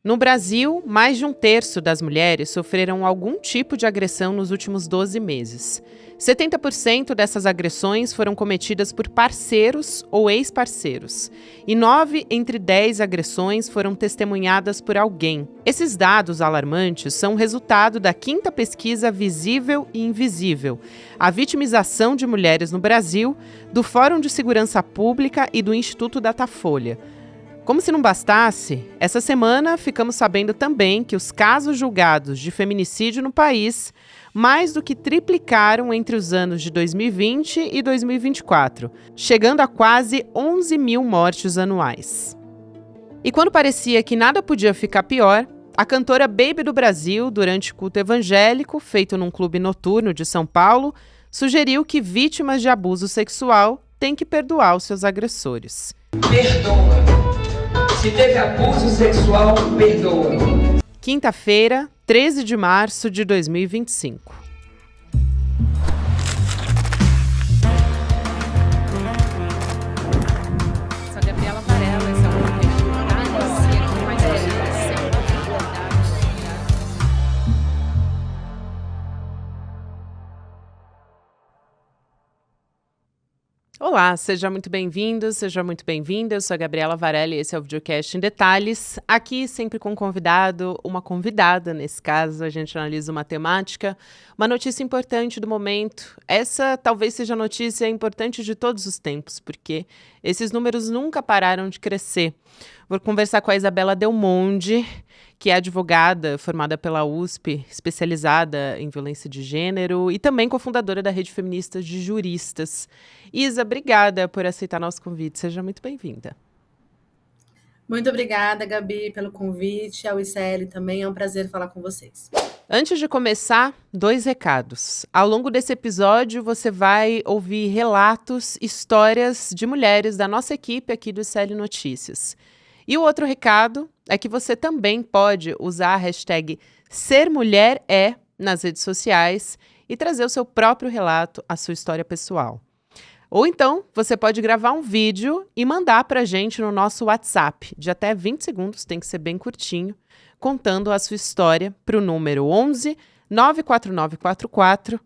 No Brasil, mais de um terço das mulheres sofreram algum tipo de agressão nos últimos 12 meses. 70% dessas agressões foram cometidas por parceiros ou ex-parceiros. E 9 entre 10 agressões foram testemunhadas por alguém. Esses dados alarmantes são resultado da 5ª pesquisa Visível e Invisível, a vitimização de mulheres no Brasil, do Fórum de Segurança Pública e do Instituto Datafolha. Como se não bastasse, essa semana ficamos sabendo também que os casos julgados de feminicídio no país mais do que triplicaram entre os anos de 2020 e 2024, chegando a quase 11 mil mortes anuais. E quando parecia que nada podia ficar pior, a cantora Baby do Brasil, durante culto evangélico feito num clube noturno de São Paulo, sugeriu que vítimas de abuso sexual têm que perdoar os seus agressores. Perdoa. Se teve abuso sexual, perdoa. Quinta-feira, 13 de março de 2025. Sou Gabriela Varela, esse é o podcast aqui mais Olá, seja muito bem-vindo, seja muito bem-vinda. Eu sou a Gabriela Varela e esse é o Videocast em Detalhes. Aqui sempre com um convidado, uma convidada, nesse caso, a gente analisa uma temática, uma notícia importante do momento. Essa talvez seja a notícia importante de todos os tempos, porque esses números nunca pararam de crescer. Vou conversar com a Isabela Del Monde, que é advogada formada pela USP, especializada em violência de gênero e também cofundadora da Rede Feminista de Juristas. Isa, obrigada por aceitar nosso convite. Seja muito bem-vinda. Muito obrigada, Gabi, pelo convite. Ao ICL também, é um prazer falar com vocês. Antes de começar, 2 recados. Ao longo desse episódio, você vai ouvir relatos, histórias de mulheres da nossa equipe aqui do ICL Notícias. E o outro recado é que você também pode usar a hashtag #SerMulherÉ nas redes sociais e trazer o seu próprio relato, a sua história pessoal. Ou então, você pode gravar um vídeo e mandar para a gente no nosso WhatsApp, de até 20 segundos, tem que ser bem curtinho, contando a sua história para o número 11 94944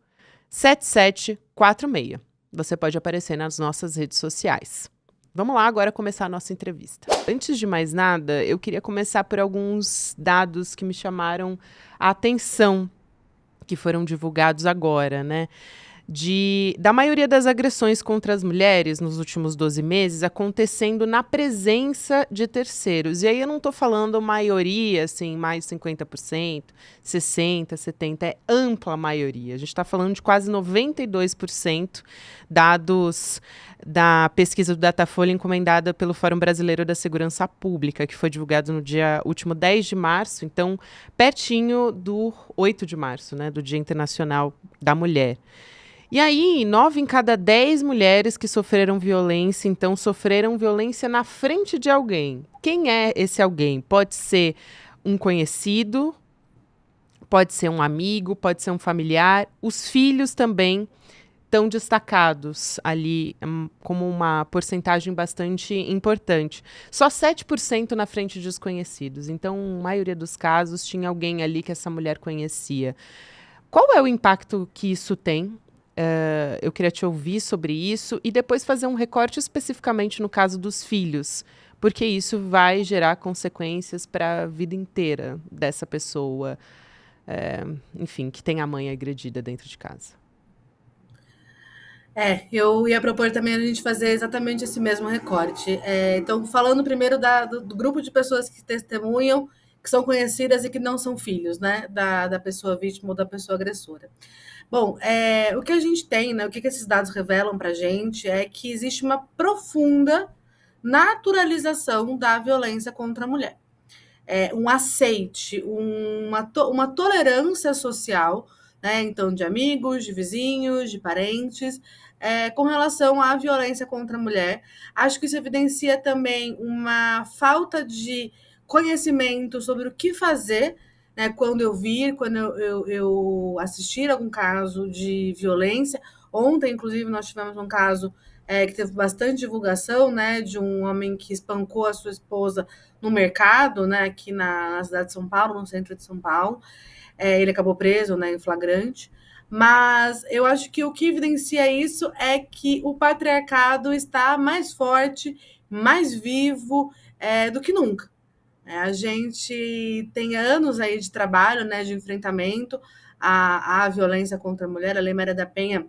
7746. Você pode aparecer nas nossas redes sociais. Vamos lá agora começar a nossa entrevista. Antes de mais nada, eu queria começar por alguns dados que me chamaram a atenção, que foram divulgados agora, né? Da maioria das agressões contra as mulheres nos últimos 12 meses acontecendo na presença de terceiros. E aí eu não estou falando maioria, assim, mais 50%, 60%, 70%, é ampla maioria. A gente está falando de quase 92%, dados da pesquisa do Datafolha encomendada pelo Fórum Brasileiro da Segurança Pública, que foi divulgado no dia último 10 de março, então pertinho do 8 de março, né, do Dia Internacional da Mulher. E aí, 9 em cada 10 mulheres que sofreram violência, então, sofreram violência na frente de alguém. Quem é esse alguém? Pode ser um conhecido, pode ser um amigo, pode ser um familiar. Os filhos também estão destacados ali como uma porcentagem bastante importante. Só 7% na frente de desconhecidos. Então, a maioria dos casos tinha alguém ali que essa mulher conhecia. Qual é o impacto que isso tem? Eu queria te ouvir sobre isso e depois fazer um recorte especificamente no caso dos filhos, porque isso vai gerar consequências para a vida inteira dessa pessoa, enfim, que tem a mãe agredida dentro de casa. Eu ia propor também a gente fazer exatamente esse mesmo recorte. Então, falando primeiro do grupo de pessoas que testemunham, que são conhecidas e que não são filhos, né, da pessoa vítima ou da pessoa agressora. Bom, o que a gente tem, né, o que esses dados revelam para a gente é que existe uma profunda naturalização da violência contra a mulher. Um aceite, uma tolerância social, né, então de amigos, de vizinhos, de parentes, com relação à violência contra a mulher. Acho que isso evidencia também uma falta de conhecimento sobre o que fazer, né, quando eu assistir algum caso de violência. Ontem, inclusive, nós tivemos um caso que teve bastante divulgação, né, de um homem que espancou a sua esposa no mercado, né, aqui na cidade de São Paulo, no centro de São Paulo. Ele acabou preso, né, em flagrante. Mas eu acho que o que evidencia isso é que o patriarcado está mais forte, mais vivo do que nunca. A gente tem anos aí de trabalho, né, de enfrentamento à violência contra a mulher. A Lei Maria da Penha,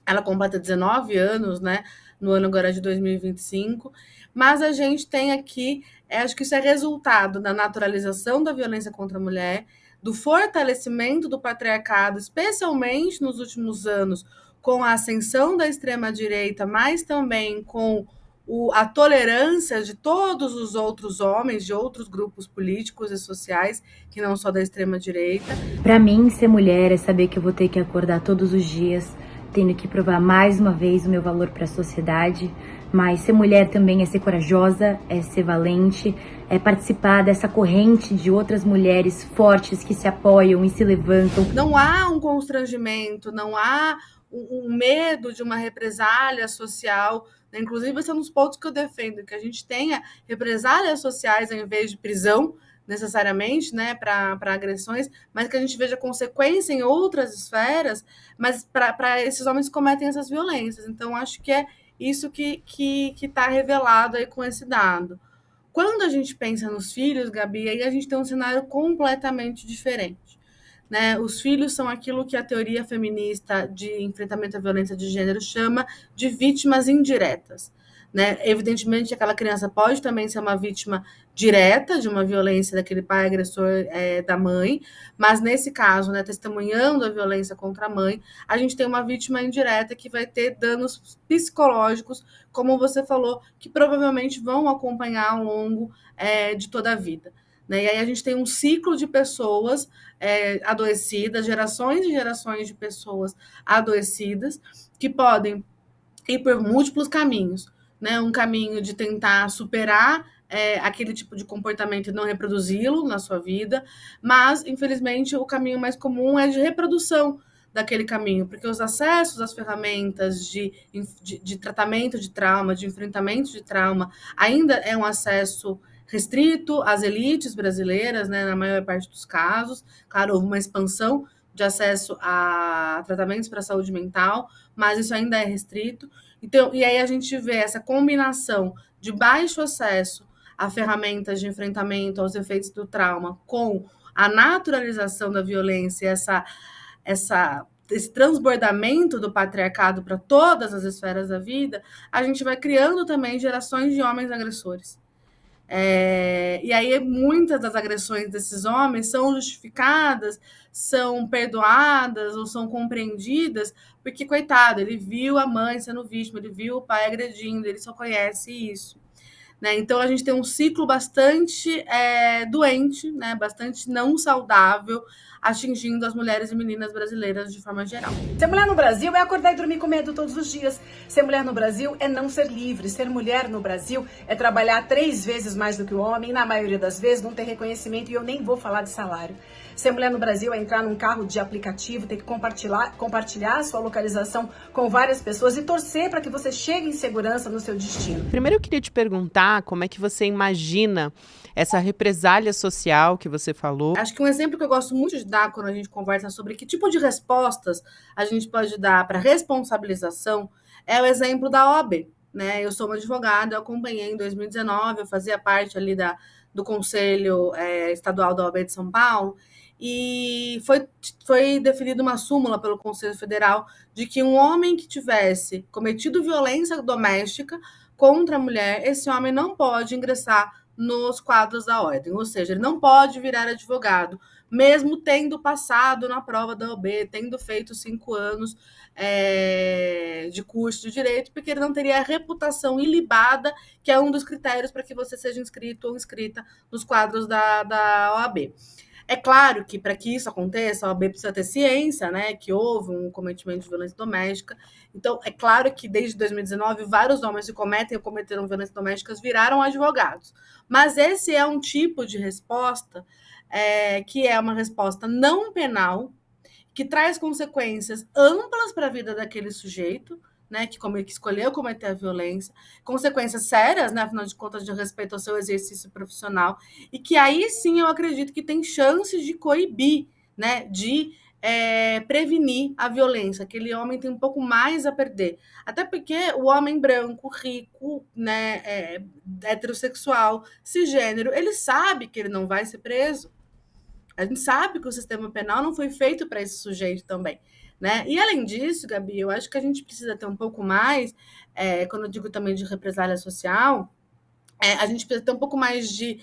ela completa 19 anos, né, no ano agora de 2025, mas a gente tem aqui, acho que isso é resultado da naturalização da violência contra a mulher, do fortalecimento do patriarcado, especialmente nos últimos anos, com a ascensão da extrema-direita, mas também com a tolerância de todos os outros homens, de outros grupos políticos e sociais, que não só da extrema-direita. Para mim, ser mulher é saber que eu vou ter que acordar todos os dias, tendo que provar mais uma vez o meu valor para a sociedade. Mas ser mulher também é ser corajosa, é ser valente, é participar dessa corrente de outras mulheres fortes que se apoiam e se levantam. Não há um constrangimento, não há um medo de uma represália social. Inclusive, esse é um dos pontos que eu defendo, que a gente tenha represálias sociais ao invés de prisão, necessariamente, né, para agressões, mas que a gente veja consequência em outras esferas, mas para esses homens que cometem essas violências. Então, acho que é isso que está revelado aí com esse dado. Quando a gente pensa nos filhos, Gabi, aí a gente tem um cenário completamente diferente. Né? Os filhos são aquilo que a teoria feminista de enfrentamento à violência de gênero chama de vítimas indiretas. Né? Evidentemente, aquela criança pode também ser uma vítima direta de uma violência daquele pai agressor da mãe, mas nesse caso, né, testemunhando a violência contra a mãe, a gente tem uma vítima indireta que vai ter danos psicológicos, como você falou, que provavelmente vão acompanhar ao longo de toda a vida. Né? E aí a gente tem um ciclo de pessoas adoecidas, gerações e gerações de pessoas adoecidas, que podem ir por múltiplos caminhos. Né? Um caminho de tentar superar aquele tipo de comportamento e não reproduzi-lo na sua vida, mas, infelizmente, o caminho mais comum é de reprodução daquele caminho, porque os acessos às ferramentas de tratamento de trauma, de enfrentamento de trauma, ainda é um acesso restrito às elites brasileiras, né, na maior parte dos casos. Claro, houve uma expansão de acesso a tratamentos para a saúde mental, mas isso ainda é restrito. Então, e aí a gente vê essa combinação de baixo acesso a ferramentas de enfrentamento aos efeitos do trauma com a naturalização da violência, esse transbordamento do patriarcado para todas as esferas da vida, a gente vai criando também gerações de homens agressores. E aí muitas das agressões desses homens são justificadas, são perdoadas ou são compreendidas, porque, coitado, ele viu a mãe sendo vítima, ele viu o pai agredindo, ele só conhece isso. Né? Então, a gente tem um ciclo bastante doente, né? Bastante não saudável, atingindo as mulheres e meninas brasileiras de forma geral. Ser mulher no Brasil é acordar e dormir com medo todos os dias. Ser mulher no Brasil é não ser livre. Ser mulher no Brasil é trabalhar 3 vezes mais do que o homem, na maioria das vezes não ter reconhecimento, e eu nem vou falar de salário. Ser mulher no Brasil é entrar num carro de aplicativo, ter que compartilhar a sua localização com várias pessoas e torcer para que você chegue em segurança no seu destino. Primeiro eu queria te perguntar como é que você imagina essa represália social que você falou. Acho que um exemplo que eu gosto muito de dar quando a gente conversa sobre que tipo de respostas a gente pode dar para responsabilização é o exemplo da OAB. Né? Eu sou uma advogada, eu acompanhei em 2019, eu fazia parte ali do Conselho Estadual da OAB de São Paulo, e foi definida uma súmula pelo Conselho Federal de que um homem que tivesse cometido violência doméstica contra a mulher, esse homem não pode ingressar nos quadros da ordem, ou seja, ele não pode virar advogado, mesmo tendo passado na prova da OAB, tendo feito 5 anos de curso de direito, porque ele não teria a reputação ilibada, que é um dos critérios para que você seja inscrito ou inscrita nos quadros da OAB. É claro que, para que isso aconteça, a OAB precisa ter ciência, né, que houve um cometimento de violência doméstica. Então, é claro que, desde 2019, vários homens que cometem ou cometeram violências domésticas viraram advogados. Mas esse é um tipo de resposta que é uma resposta não penal, que traz consequências amplas para a vida daquele sujeito, né, que escolheu cometer a violência, consequências sérias, né, afinal de contas, de respeito ao seu exercício profissional, e que aí sim eu acredito que tem chances de coibir, né, de prevenir a violência. Aquele homem tem um pouco mais a perder. Até porque o homem branco, rico, né, heterossexual, cisgênero, ele sabe que ele não vai ser preso. A gente sabe que o sistema penal não foi feito para esse sujeito também. Né? E além disso, Gabi, eu acho que a gente precisa ter um pouco mais, quando eu digo também de represália social, a gente precisa ter um pouco mais de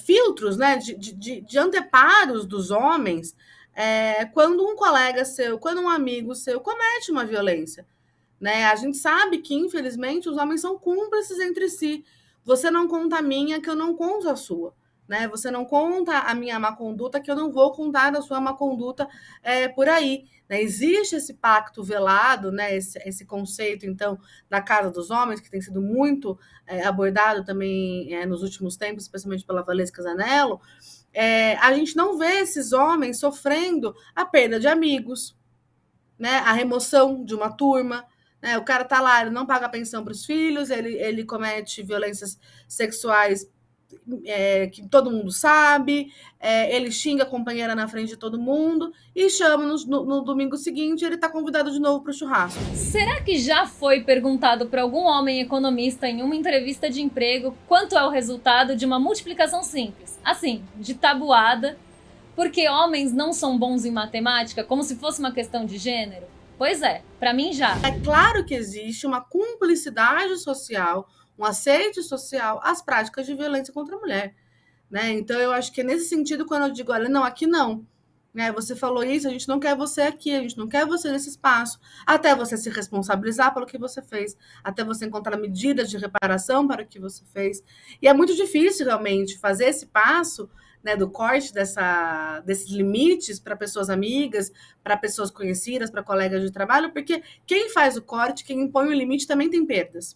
filtros, né? de anteparos dos homens quando um colega seu, quando um amigo seu comete uma violência. Né? A gente sabe que, infelizmente, os homens são cúmplices entre si. Você não conta a minha, que eu não conto a sua. Né? Você não conta a minha má conduta, que eu não vou contar a sua má conduta por aí. Né? Existe esse pacto velado, né? esse conceito, então, da casa dos homens, que tem sido muito abordado também nos últimos tempos, especialmente pela Valesca Zanello. A gente não vê esses homens sofrendo a perda de amigos, né? A remoção de uma turma. Né? O cara tá lá, ele não paga pensão para os filhos, ele comete violências sexuais que todo mundo sabe, ele xinga a companheira na frente de todo mundo e chama no domingo seguinte, ele está convidado de novo para o churrasco. Será que já foi perguntado para algum homem economista em uma entrevista de emprego quanto é o resultado de uma multiplicação simples? Assim, de tabuada, porque homens não são bons em matemática, como se fosse uma questão de gênero? Pois é, para mim já. É claro que existe uma cumplicidade social, um aceite social às práticas de violência contra a mulher. Né? Então, eu acho que nesse sentido, quando eu digo, olha, não, aqui não. Né? Você falou isso, a gente não quer você aqui, a gente não quer você nesse espaço, até você se responsabilizar pelo que você fez, até você encontrar medidas de reparação para o que você fez. E é muito difícil, realmente, fazer esse passo, né, do corte desses limites para pessoas amigas, para pessoas conhecidas, para colegas de trabalho, porque quem faz o corte, quem impõe o limite, também tem perdas.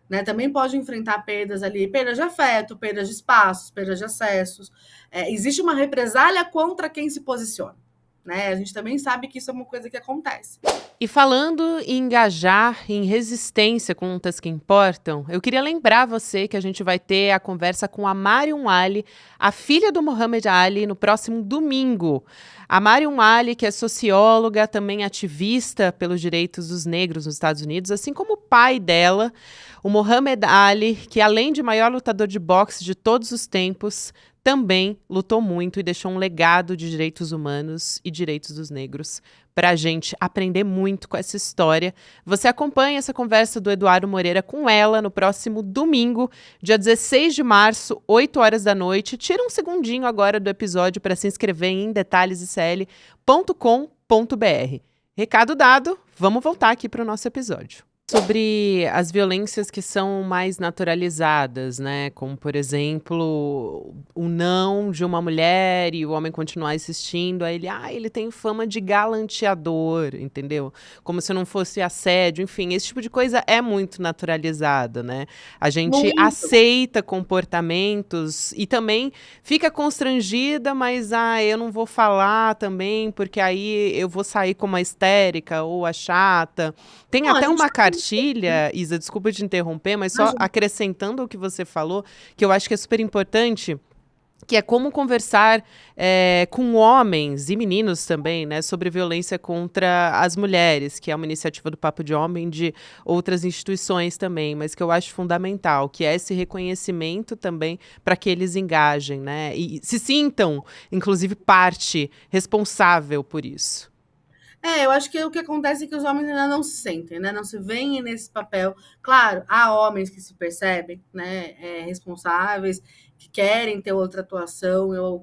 Né? Também pode enfrentar perdas ali, perdas de afeto, perdas de espaços, perdas de acessos. Existe uma represália contra quem se posiciona. Né? A gente também sabe que isso é uma coisa que acontece. E falando em engajar em resistência com lutas que importam, eu queria lembrar você que a gente vai ter a conversa com a Mariam Ali, a filha do Muhammad Ali, no próximo domingo. A Mariam Ali, que é socióloga, também ativista pelos direitos dos negros nos Estados Unidos, assim como o pai dela, o Muhammad Ali, que além de maior lutador de boxe de todos os tempos, também lutou muito e deixou um legado de direitos humanos e direitos dos negros para a gente aprender muito com essa história. Você acompanha essa conversa do Eduardo Moreira com ela no próximo domingo, dia 16 de março, 8 horas da noite. Tira um segundinho agora do episódio para se inscrever em detalhesicl.com.br. Recado dado, vamos voltar aqui para o nosso episódio. Sobre as violências que são mais naturalizadas, né? Como, por exemplo, o não de uma mulher e o homem continuar insistindo, aí ele tem fama de galanteador, entendeu? Como se não fosse assédio, enfim, esse tipo de coisa é muito naturalizada, né? A gente aceita comportamentos e também fica constrangida, mas eu não vou falar também, porque aí eu vou sair como a histérica ou a chata. Tem até uma cartilha, Isa, desculpa te interromper, mas só acrescentando o que você falou, que eu acho que é super importante, que é como conversar com homens e meninos também, né, sobre violência contra as mulheres, que é uma iniciativa do Papo de Homem, de outras instituições também, mas que eu acho fundamental, que é esse reconhecimento também para que eles engajem, né, e se sintam, inclusive, parte responsável por isso. Eu acho que o que acontece é que os homens ainda não se sentem, né? Não se veem nesse papel. Claro, há homens que se percebem, né, responsáveis, que querem ter outra atuação. Eu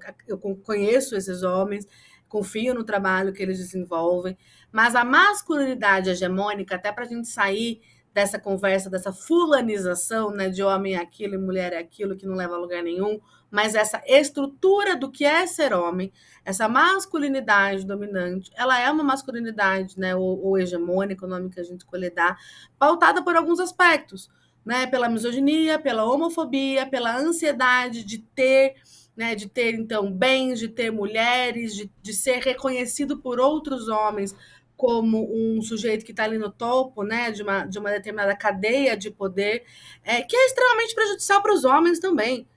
conheço esses homens, confio no trabalho que eles desenvolvem, mas a masculinidade hegemônica, até para a gente sair dessa conversa, dessa fulanização, né, de homem é aquilo e mulher é aquilo, que não leva a lugar nenhum, mas essa estrutura do que é ser homem, essa masculinidade dominante, ela é uma masculinidade, né, ou hegemônica, o nome que a gente escolher dar, pautada por alguns aspectos, né, pela misoginia, pela homofobia, pela ansiedade de ter, né, então, bens, de ter mulheres, de ser reconhecido por outros homens, como um sujeito que está ali no topo, né, de uma determinada cadeia de poder, que é extremamente prejudicial para os homens também.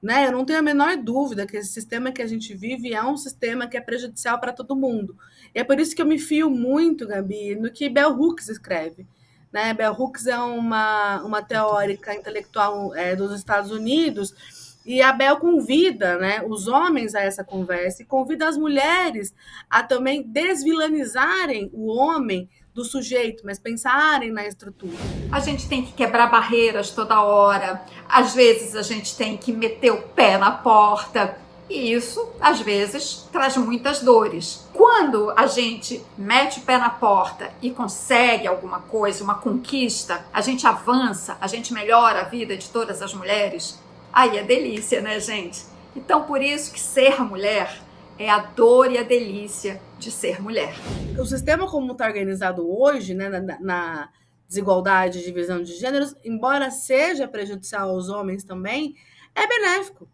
Né? Eu não tenho a menor dúvida que esse sistema que a gente vive é um sistema que é prejudicial para todo mundo. E é por isso que eu me fio muito, Gabi, no que Bell Hooks escreve. Né? Bell Hooks é uma teórica intelectual dos Estados Unidos, e a Bell convida, né, os homens a essa conversa e convida as mulheres a também desvilanizarem o homem do sujeito, mas pensarem na estrutura. A gente tem que quebrar barreiras toda hora, às vezes a gente tem que meter o pé na porta, e isso, às vezes, traz muitas dores. Quando a gente mete o pé na porta e consegue alguma coisa, uma conquista, a gente avança, a gente melhora a vida de todas as mulheres, aí é delícia, né, gente? Então, por isso que ser mulher é a dor e a delícia de ser mulher. O sistema como está organizado hoje, né, na desigualdade e divisão de gêneros, embora seja prejudicial aos homens também, é benéfico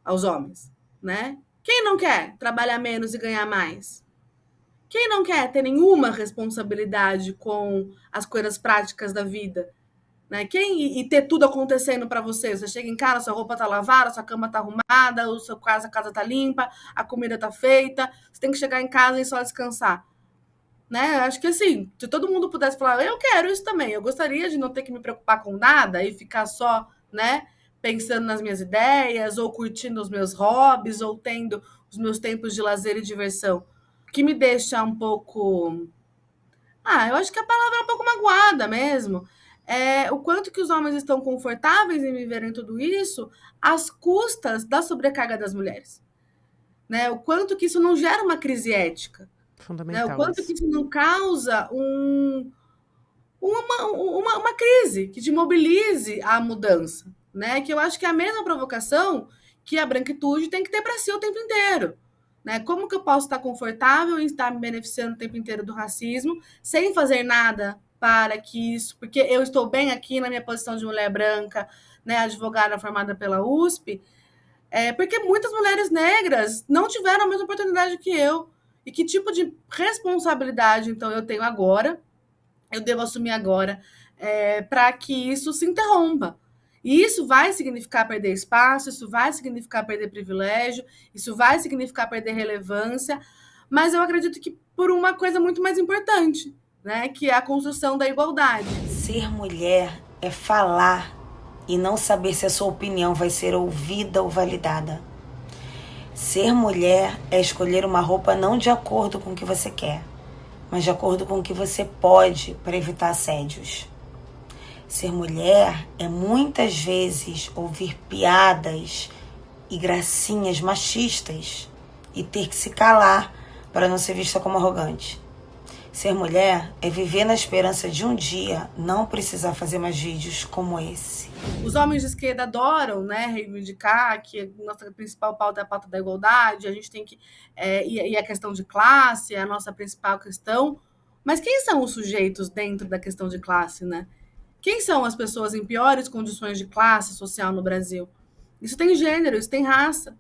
aos homens, né? Quem não quer trabalhar menos e ganhar mais? Quem não quer ter nenhuma responsabilidade com as coisas práticas da vida? Né? E ter tudo acontecendo para você. Você chega em casa, sua roupa tá lavada, sua cama tá arrumada, a casa tá limpa, a comida tá feita. Você tem que chegar em casa e só descansar. Né? Acho que assim, se todo mundo pudesse falar, eu quero isso também, eu gostaria de não ter que me preocupar com nada e ficar só, né, pensando nas minhas ideias, ou curtindo os meus hobbies, ou tendo os meus tempos de lazer e diversão. O que me deixa um pouco... eu acho que a palavra é um pouco magoada mesmo. O quanto que os homens estão confortáveis em viverem tudo isso às custas da sobrecarga das mulheres. Né? O quanto que isso não gera uma crise ética. Fundamental. Né? O quanto que isso não causa uma crise que te mobilize à mudança. Né? Que eu acho que é a mesma provocação que a branquitude tem que ter para si o tempo inteiro. Né? Como que eu posso estar confortável em estar me beneficiando o tempo inteiro do racismo sem fazer nada para que isso... Porque eu estou bem aqui na minha posição de mulher branca, né, advogada formada pela USP, porque muitas mulheres negras não tiveram a mesma oportunidade que eu. E que tipo de responsabilidade, então, eu tenho agora, eu devo assumir agora, para que isso se interrompa. E isso vai significar perder espaço, isso vai significar perder privilégio, isso vai significar perder relevância, mas eu acredito que por uma coisa muito mais importante, né, que é a construção da igualdade. Ser mulher é falar e não saber se a sua opinião vai ser ouvida ou validada. Ser mulher é escolher uma roupa não de acordo com o que você quer, mas de acordo com o que você pode para evitar assédios. Ser mulher é muitas vezes ouvir piadas e gracinhas machistas e ter que se calar para não ser vista como arrogante. Ser mulher é viver na esperança de um dia não precisar fazer mais vídeos como esse. Os homens de esquerda adoram, né, reivindicar que a nossa principal pauta é a pauta da igualdade, a gente tem que... e a questão de classe é a nossa principal questão. Mas quem são os sujeitos dentro da questão de classe, né? Quem são as pessoas em piores condições de classe social no Brasil? Isso tem gênero, isso tem raça.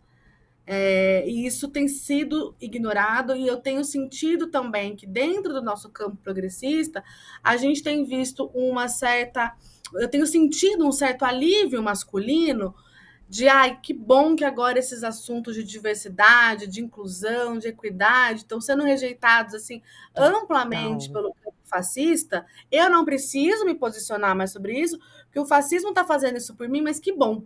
E isso tem sido ignorado, e eu tenho sentido também que dentro do nosso campo progressista a gente tem visto eu tenho sentido um certo alívio masculino de que bom que agora esses assuntos de diversidade, de inclusão, de equidade estão sendo rejeitados assim amplamente pelo campo fascista. Eu não preciso me posicionar mais sobre isso, porque o fascismo está fazendo isso por mim, mas que bom.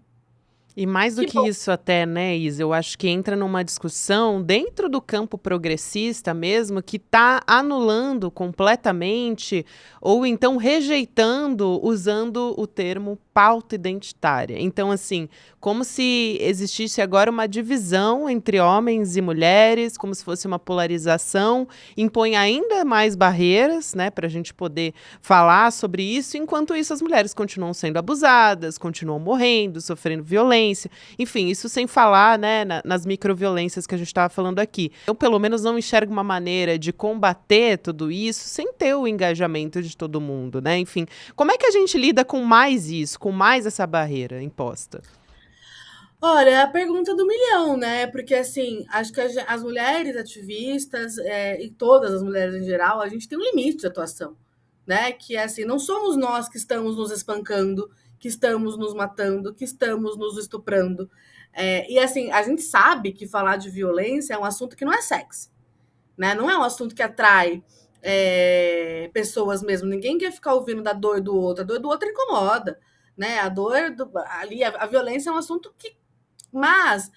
E mais do que isso até, né, Isa, eu acho que entra numa discussão dentro do campo progressista mesmo, que está anulando completamente ou então rejeitando, usando o termo pauta identitária. Então, assim, como se existisse agora uma divisão entre homens e mulheres, como se fosse uma polarização, impõe ainda mais barreiras, né, para a gente poder falar sobre isso, enquanto isso as mulheres continuam sendo abusadas, continuam morrendo, sofrendo violência, enfim, isso sem falar, né, nas microviolências que a gente estava falando aqui. Eu, pelo menos, não enxergo uma maneira de combater tudo isso sem ter o engajamento de todo mundo, né, enfim. Como é que a gente lida com mais isso, com mais essa barreira imposta? Olha, é a pergunta do milhão, né? Porque, assim, acho que as mulheres ativistas, e todas as mulheres em geral, a gente tem um limite de atuação, né? Que é assim, não somos nós que estamos nos espancando, que estamos nos matando, que estamos nos estuprando. E, assim, a gente sabe que falar de violência é um assunto que não é sexy, né? Não é um assunto que atrai pessoas mesmo. Ninguém quer ficar ouvindo da dor do outro. A dor do outro incomoda, né? Ali, a violência é um assunto que. Mas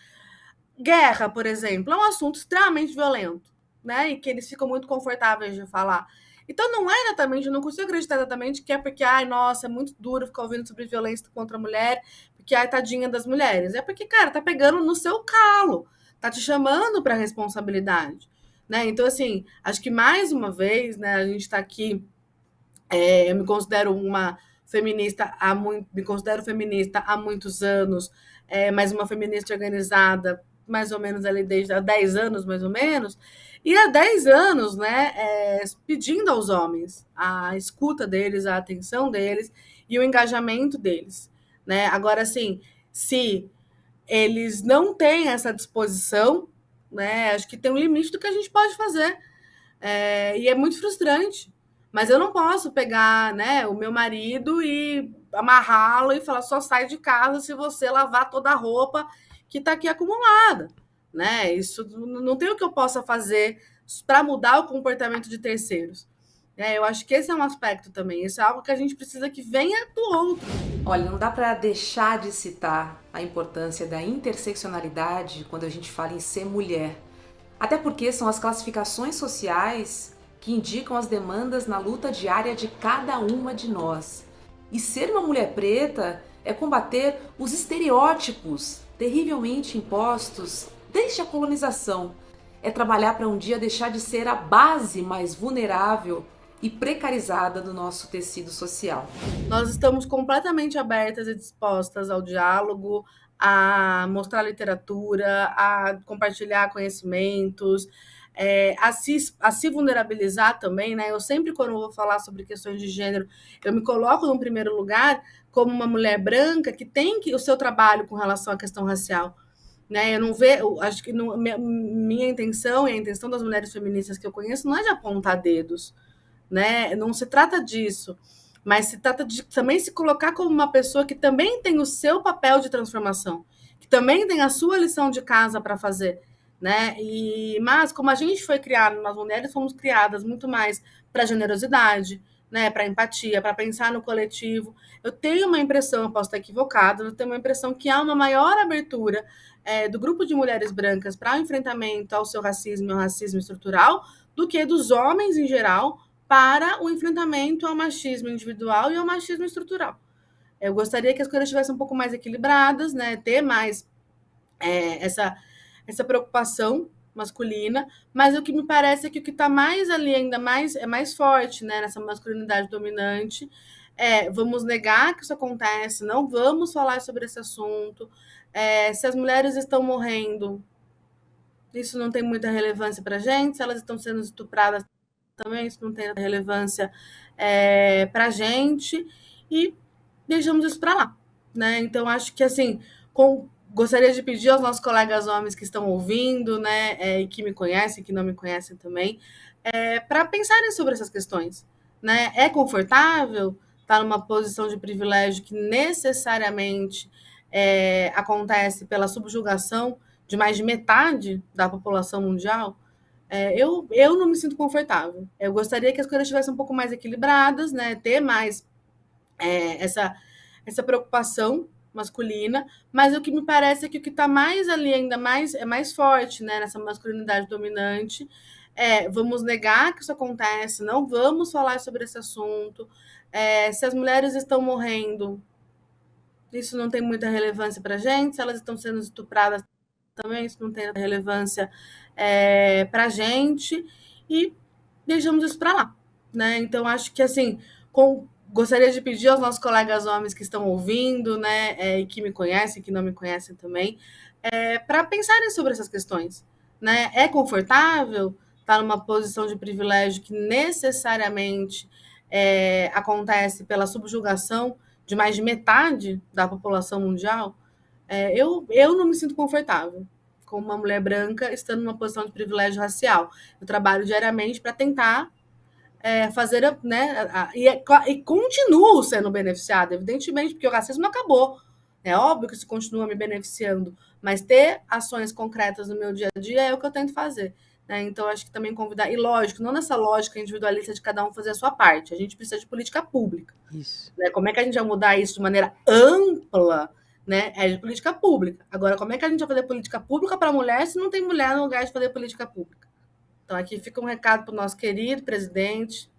guerra, por exemplo, é um assunto extremamente violento, né? E que eles ficam muito confortáveis de falar. Então não é exatamente, eu não consigo acreditar exatamente que é porque, ai, nossa, é muito duro ficar ouvindo sobre violência contra a mulher, porque, ai, tadinha das mulheres. É porque, cara, tá pegando no seu calo, tá te chamando para responsabilidade, né? Então, assim, acho que mais uma vez, né, a gente tá aqui, eu me considero uma feminista me considero feminista há muitos anos, mas uma feminista organizada mais ou menos ali desde há 10 anos, mais ou menos, e há 10 anos, né, pedindo aos homens a escuta deles, a atenção deles e o engajamento deles, né? Agora, assim, se eles não têm essa disposição, né, acho que tem um limite do que a gente pode fazer. E é muito frustrante. Mas eu não posso pegar, né, o meu marido e amarrá-lo e falar só sai de casa se você lavar toda a roupa que está aqui acumulada, né? Isso não tem o que eu possa fazer para mudar o comportamento de terceiros. Eu acho que esse é um aspecto também. Isso é algo que a gente precisa que venha do outro. Olha, não dá para deixar de citar a importância da interseccionalidade quando a gente fala em ser mulher. Até porque são as classificações sociais que indicam as demandas na luta diária de cada uma de nós. E ser uma mulher preta é combater os estereótipos terrivelmente impostos desde a colonização. É trabalhar para um dia deixar de ser a base mais vulnerável e precarizada do nosso tecido social. Nós estamos completamente abertas e dispostas ao diálogo, a mostrar literatura, a compartilhar conhecimentos, a se vulnerabilizar também, né? Eu sempre, quando eu vou falar sobre questões de gênero, eu me coloco no primeiro lugar como uma mulher branca que tem o seu trabalho com relação à questão racial. Né? Eu não vejo, acho que minha intenção e a intenção das mulheres feministas que eu conheço não é de apontar dedos, né? Não se trata disso, mas se trata de também se colocar como uma pessoa que também tem o seu papel de transformação, que também tem a sua lição de casa para fazer, né? Mas como a gente foi criado, nós mulheres fomos criadas muito mais para generosidade, né? Para empatia, para pensar no coletivo. Eu tenho uma impressão, eu posso estar equivocada, eu tenho uma impressão que há uma maior abertura do grupo de mulheres brancas para o enfrentamento ao seu racismo e ao racismo estrutural do que dos homens em geral para o enfrentamento ao machismo individual e ao machismo estrutural. Eu gostaria que as coisas estivessem um pouco mais equilibradas, né? Ter mais essa preocupação masculina, mas o que me parece é que o que está mais ali, ainda mais, é mais forte, né, nessa masculinidade dominante, vamos negar que isso acontece, não vamos falar sobre esse assunto, se as mulheres estão morrendo, isso não tem muita relevância para a gente, se elas estão sendo estupradas também, isso não tem relevância para a gente, e deixamos isso para lá, né? Então, acho que, assim, gostaria de pedir aos nossos colegas homens que estão ouvindo, né, e que me conhecem, que não me conhecem também, para pensarem sobre essas questões, né? É confortável estar numa posição de privilégio que necessariamente acontece pela subjugação de mais de metade da população mundial? Eu não me sinto confortável. Eu gostaria que as coisas estivessem um pouco mais equilibradas, né? Ter mais essa preocupação masculina, mas o que me parece é que o que está mais ali, ainda mais, é mais forte, né, nessa masculinidade dominante, vamos negar que isso acontece, não vamos falar sobre esse assunto, se as mulheres estão morrendo, isso não tem muita relevância para a gente, se elas estão sendo estupradas também, isso não tem relevância para a gente, e deixamos isso para lá, né? Então, acho que, assim, gostaria de pedir aos nossos colegas homens que estão ouvindo, né, e que me conhecem, que não me conhecem também, para pensarem sobre essas questões, né? É confortável estar numa posição de privilégio que necessariamente acontece pela subjugação de mais de metade da população mundial? Eu não me sinto confortável como uma mulher branca estando numa posição de privilégio racial. Eu trabalho diariamente para tentar fazer, né, e continuo sendo beneficiada, evidentemente, porque o racismo não acabou. É óbvio que isso continua me beneficiando, mas ter ações concretas no meu dia a dia é o que eu tento fazer. Né? Então, acho que também convidar, e lógico, não nessa lógica individualista de cada um fazer a sua parte, a gente precisa de política pública. Isso. Né? Como é que a gente vai mudar isso de maneira ampla? Né? É de política pública. Agora, como é que a gente vai fazer política pública para mulher se não tem mulher no lugar de fazer política pública? Então, aqui fica um recado para o nosso querido presidente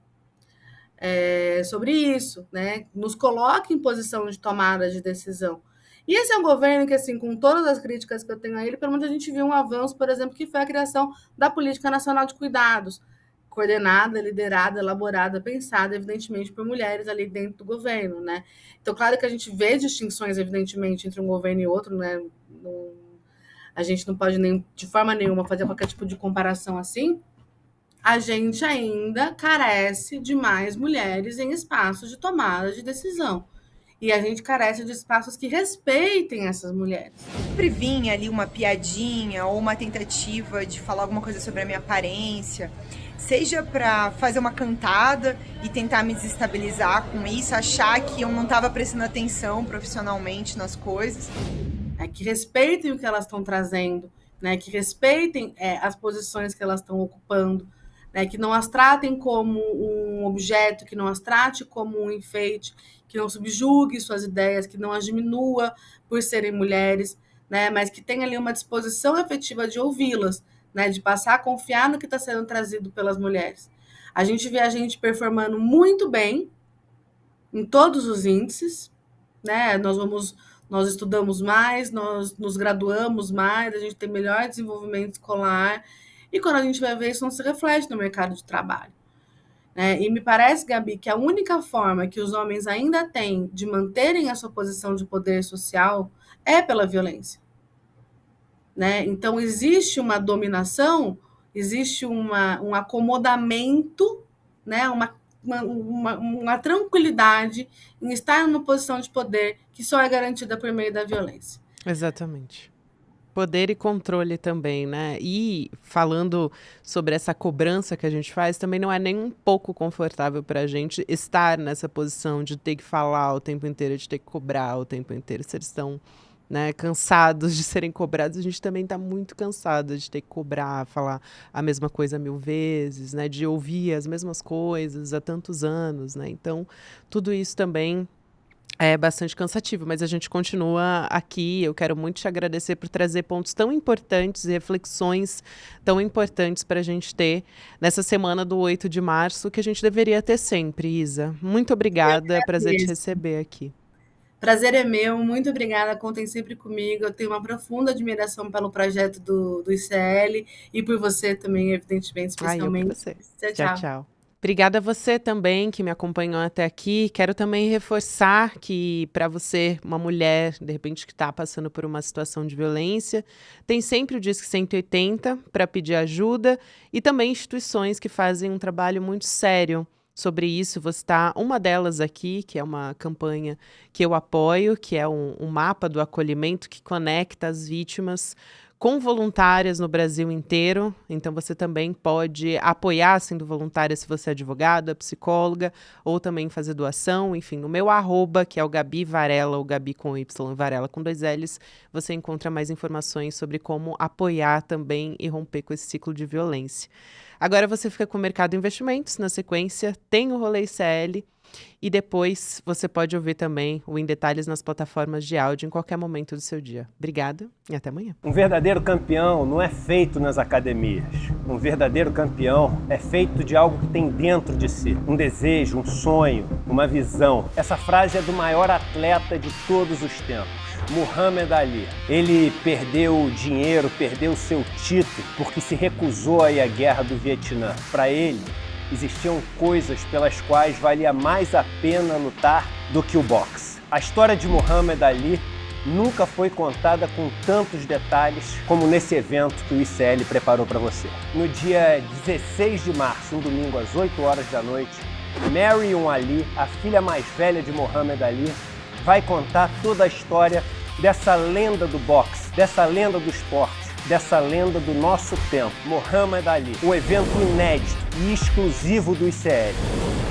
sobre isso, né? Nos coloque em posição de tomada de decisão. E esse é um governo que, assim, com todas as críticas que eu tenho a ele, pelo menos a gente viu um avanço, por exemplo, que foi a criação da Política Nacional de Cuidados, coordenada, liderada, elaborada, pensada, evidentemente, por mulheres ali dentro do governo, né? Então, claro que a gente vê distinções, evidentemente, entre um governo e outro, né? A gente não pode nem, de forma nenhuma, fazer qualquer tipo de comparação assim. A gente ainda carece de mais mulheres em espaços de tomada de decisão. E a gente carece de espaços que respeitem essas mulheres. Sempre vinha ali uma piadinha ou uma tentativa de falar alguma coisa sobre a minha aparência, seja para fazer uma cantada e tentar me desestabilizar com isso, achar que eu não estava prestando atenção profissionalmente nas coisas. Que respeitem o que elas estão trazendo, né? Que respeitem as posições que elas estão ocupando, né? Que não as tratem como um objeto, que não as trate como um enfeite, que não subjugue suas ideias, que não as diminua por serem mulheres, né? Mas que tenha ali uma disposição efetiva de ouvi-las, né? De passar a confiar no que está sendo trazido pelas mulheres. A gente vê a gente performando muito bem em todos os índices, né? Nós estudamos mais, nós nos graduamos mais, a gente tem melhor desenvolvimento escolar, e quando a gente vai ver isso não se reflete no mercado de trabalho. Né? E me parece, Gabi, que a única forma que os homens ainda têm de manterem a sua posição de poder social é pela violência. Né? Então, existe uma dominação, existe um acomodamento, né? Uma tranquilidade em estar numa posição de poder que só é garantida por meio da violência. Exatamente. Poder e controle também, né? E falando sobre essa cobrança que a gente faz, também não é nem um pouco confortável para a gente estar nessa posição de ter que falar o tempo inteiro, de ter que cobrar o tempo inteiro. Se eles estão, né, cansados de serem cobrados, a gente também está muito cansado de ter que cobrar, falar a mesma coisa 1000 vezes, né? De ouvir as mesmas coisas há tantos anos, né? Então, tudo isso também é bastante cansativo, mas a gente continua aqui. Eu quero muito te agradecer por trazer pontos tão importantes e reflexões tão importantes para a gente ter nessa semana do 8 de março, que a gente deveria ter sempre, Isa. Muito obrigada, prazer te receber aqui. Prazer é meu, muito obrigada, contem sempre comigo. Eu tenho uma profunda admiração pelo projeto do ICL e por você também, evidentemente, especialmente. Por você. Tchau. Obrigada a você também que me acompanhou até aqui. Quero também reforçar que para você, uma mulher, de repente, que está passando por uma situação de violência, tem sempre o Disque 180 para pedir ajuda e também instituições que fazem um trabalho muito sério sobre isso. Vou citar uma delas aqui, que é uma campanha que eu apoio, que é um mapa do acolhimento que conecta as vítimas com voluntárias no Brasil inteiro. Então você também pode apoiar sendo voluntária se você é advogada, psicóloga, ou também fazer doação. Enfim, no meu @, que é o Gabi Varela, ou Gabi com Y, Varela com 2 L's, você encontra mais informações sobre como apoiar também e romper com esse ciclo de violência. Agora você fica com o Mercado Investimentos, na sequência tem o Rolê ICL, e depois você pode ouvir também o Em Detalhes nas plataformas de áudio em qualquer momento do seu dia. Obrigada e até amanhã. Um verdadeiro campeão não é feito nas academias. Um verdadeiro campeão é feito de algo que tem dentro de si. Um desejo, um sonho, uma visão. Essa frase é do maior atleta de todos os tempos, Muhammad Ali. Ele perdeu dinheiro, perdeu seu título porque se recusou a ir à guerra do Vietnã. Para ele, existiam coisas pelas quais valia mais a pena lutar do que o boxe. A história de Muhammad Ali nunca foi contada com tantos detalhes como nesse evento que o ICL preparou para você. No dia 16 de março, um domingo às 8 horas da noite, Marion Ali, a filha mais velha de Muhammad Ali, vai contar toda a história dessa lenda do boxe, dessa lenda do esporte, dessa lenda do nosso tempo, Muhammad Ali. Um evento inédito e exclusivo do ICL.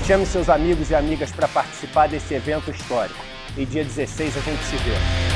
Chame seus amigos e amigas para participar desse evento histórico. E dia 16 a gente se vê.